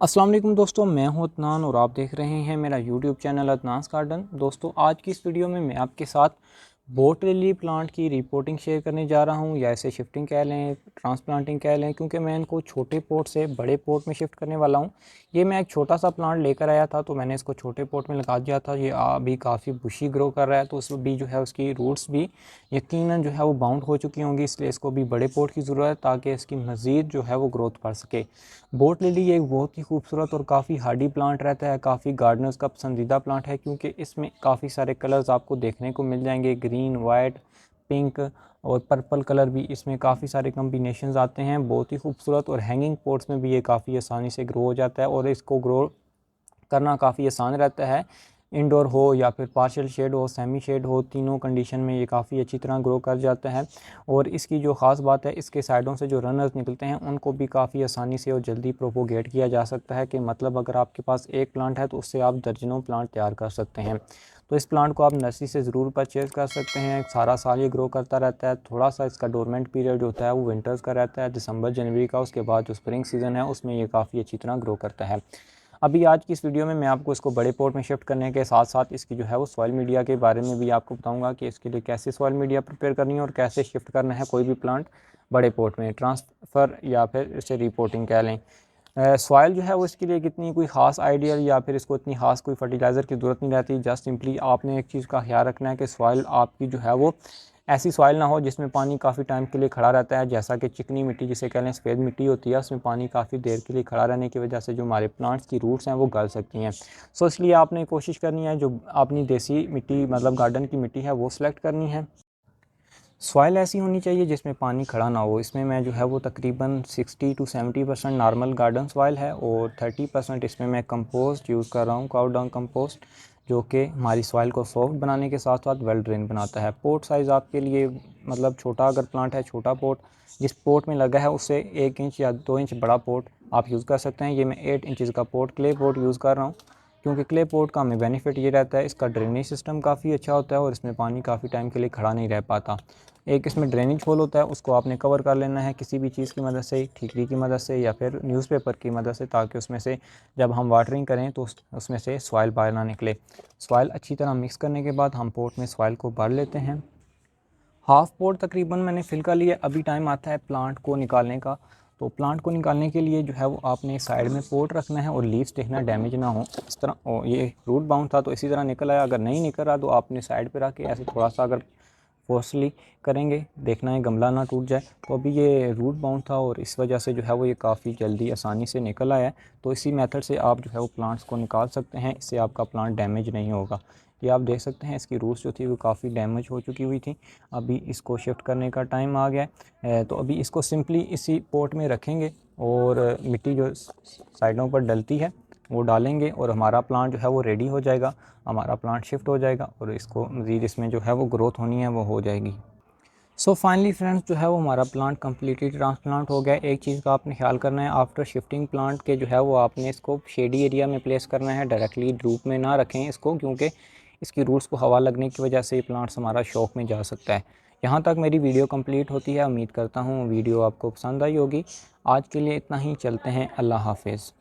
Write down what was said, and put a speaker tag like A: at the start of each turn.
A: अस्सलाम वालेकुम दोस्तों, मैं हूं अदनान और आप देख रहे हैं मेरा यूट्यूब चैनल अदनास गार्डन। दोस्तों, आज की इस वीडियो में मैं आपके साथ बोट लिली प्लांट की रिपोर्टिंग शेयर करने जा रहा हूं, या इसे शिफ्टिंग कह लें, ट्रांसप्लांटिंग कह लें, क्योंकि मैं इनको छोटे पोट से बड़े पोट में शिफ्ट करने वाला हूं। ये मैं एक छोटा सा प्लांट लेकर आया था, तो मैंने इसको छोटे पोट में लगा दिया था। ये अभी काफ़ी बुशी ग्रो कर रहा है, तो उस भी जो है उसकी रूट्स भी यकीनन जो है वो बाउंड हो चुकी होंगी, इसलिए इसको भी बड़े पोट की ज़रूरत है ताकि इसकी मज़ीद जो है वो ग्रोथ बढ़ सके। बोट लिली एक बहुत ही खूबसूरत और काफ़ी हार्डी प्लांट रहता है, काफ़ी गार्डनर्स का पसंदीदा प्लांट है, क्योंकि इसमें काफ़ी सारे कलर्स आपको देखने को मिल जाएंगे। ग्रीन, वाइट, पिंक और पर्पल कलर भी इसमें काफ़ी सारे कम्बिनेशंस आते हैं। बहुत ही खूबसूरत, और हैंगिंग पोट्स में भी ये काफ़ी आसानी से ग्रो हो जाता है और इसको ग्रो करना काफ़ी आसान रहता है। इंडोर हो या फिर पार्शियल शेड हो, सेमी शेड हो, तीनों कंडीशन में ये काफ़ी अच्छी तरह ग्रो कर जाता है। और इसकी जो ख़ास बात है, इसके साइडों से जो रनर्स निकलते हैं उनको भी काफ़ी आसानी से और जल्दी प्रोपोगेट किया जा सकता है, कि मतलब अगर आपके पास एक प्लांट है तो उससे आप दर्जनों प्लांट तैयार कर सकते हैं। तो इस प्लांट को आप नर्सरी से ज़रूर परचेज़ कर सकते हैं। सारा साल ये ग्रो करता रहता है। थोड़ा सा इसका डोरमेंट पीरियड जो होता है वो विंटर्स का रहता है, दिसंबर जनवरी का। उसके बाद जो स्प्रिंग सीज़न है उसमें ये काफ़ी अच्छी तरह ग्रो करता है। अभी आज की इस वीडियो में मैं आपको इसको बड़े पॉट में शिफ्ट करने के साथ साथ इसकी जो है वो सॉइल मीडिया के बारे में भी आपको बताऊंगा, कि इसके लिए कैसे सॉइल मीडिया प्रिपेयर करनी है और कैसे शिफ्ट करना है कोई भी प्लांट बड़े पॉट में, ट्रांसफ़र या फिर इसे रिपोर्टिंग कह लें। सॉइल जो है वो इसके लिए कितनी कोई ख़ास आइडियल या फिर इसको इतनी ख़ास कोई फर्टिलाइज़र की ज़रूरत नहीं रहती। जस्ट सिंपली आपने एक चीज़ का ख्याल रखना है कि सॉइल आपकी जो है वो ऐसी सॉइल ना हो जिसमें पानी काफ़ी टाइम के लिए खड़ा रहता है, जैसा कि चिकनी मिट्टी जिसे कह लें, सफ़ेद मिट्टी होती है, उसमें पानी काफ़ी देर के लिए खड़ा रहने की वजह से जो हमारे प्लांट्स की रूट्स हैं वो गल सकती हैं। सो इसलिए आपने कोशिश करनी है, जो अपनी देसी मिट्टी मतलब गार्डन की मिट्टी है वो सिलेक्ट करनी है। सॉइल ऐसी होनी चाहिए जिसमें पानी खड़ा ना हो। इसमें मैं जो है वो तकरीबन 60 to 70% नॉर्मल गार्डन सॉइल है, और 30% इसमें मैं कंपोस्ट यूज़ कर रहा हूँ, काउ डंग कंपोस्ट, जो कि हमारी सॉइल को सॉफ्ट बनाने के साथ साथ वेल ड्रेन बनाता है। पोट साइज़ आपके लिए मतलब छोटा अगर प्लांट है, छोटा पोट जिस पोट में लगा है उससे 1 इंच या 2 इंच बड़ा पोट आप यूज़ कर सकते हैं। ये मैं 8 इंचज़ का पोट, क्ले पोट यूज़ कर रहा हूँ, क्योंकि क्ले पोट का हमें बेनिफिट ये रहता है, इसका ड्रेनेज सिस्टम काफ़ी अच्छा होता है और इसमें पानी काफ़ी टाइम के लिए खड़ा नहीं रह पाता। एक इसमें ड्रेनेज होल होता है, उसको आपने कवर कर लेना है किसी भी चीज़ की मदद से, ठीकरी की मदद से या फिर न्यूज़पेपर की मदद से, ताकि उसमें से जब हम वाटरिंग करें तो उसमें से सॉइल बाहर ना निकले। सॉइल अच्छी तरह मिक्स करने के बाद हम पोट में सॉइल को भर लेते हैं। हाफ़ पोट तकरीबन मैंने फिल कर लिया। अभी टाइम आता है प्लांट को निकालने का। तो प्लांट को निकालने के लिए जो है वो आपने साइड में पोट रखना है और लीव्स देखना डैमेज ना हो। इस तरह ये रूट बाउंड था तो इसी तरह निकल आया। अगर नहीं निकल रहा तो आपने साइड पे रख के ऐसे थोड़ा सा अगर फोर्सली करेंगे, देखना है गमला ना टूट जाए। तो अभी ये रूट बाउंड था और इस वजह से जो है वो ये काफ़ी जल्दी आसानी से निकल आया है। तो इसी मेथड से आप जो है वो प्लांट्स को निकाल सकते हैं, इससे आपका प्लांट डैमेज नहीं होगा। ये आप देख सकते हैं इसकी रूट्स जो थी वो काफ़ी डैमेज हो चुकी हुई थी। अभी इसको शिफ्ट करने का टाइम आ गया है। तो अभी इसको सिंपली इसी पोट में रखेंगे और मिट्टी जो साइडों पर डलती है वो डालेंगे, और हमारा प्लांट जो है वो रेडी हो जाएगा। हमारा प्लांट शिफ्ट हो जाएगा और इसको मज़ीद इसमें जो है वो ग्रोथ होनी है वो हो जाएगी। सो फाइनली फ्रेंड्स, जो है वो हमारा प्लांट कम्प्लीटली ट्रांसप्लांट हो गया। एक चीज़ का आपने ख्याल करना है, आफ्टर शिफ्टिंग प्लांट के जो है वो आपने इसको शेडी एरिया में प्लेस करना है, डायरेक्टली धूप में ना रखें इसको, क्योंकि इसकी रूट्स को हवा लगने की वजह से ये प्लांट्स हमारा शौक में जा सकता है। यहाँ तक मेरी वीडियो कंप्लीट होती है। उम्मीद करता हूँ वीडियो आपको पसंद आई होगी। आज के लिए इतना ही, चलते हैं, अल्लाह हाफिज़।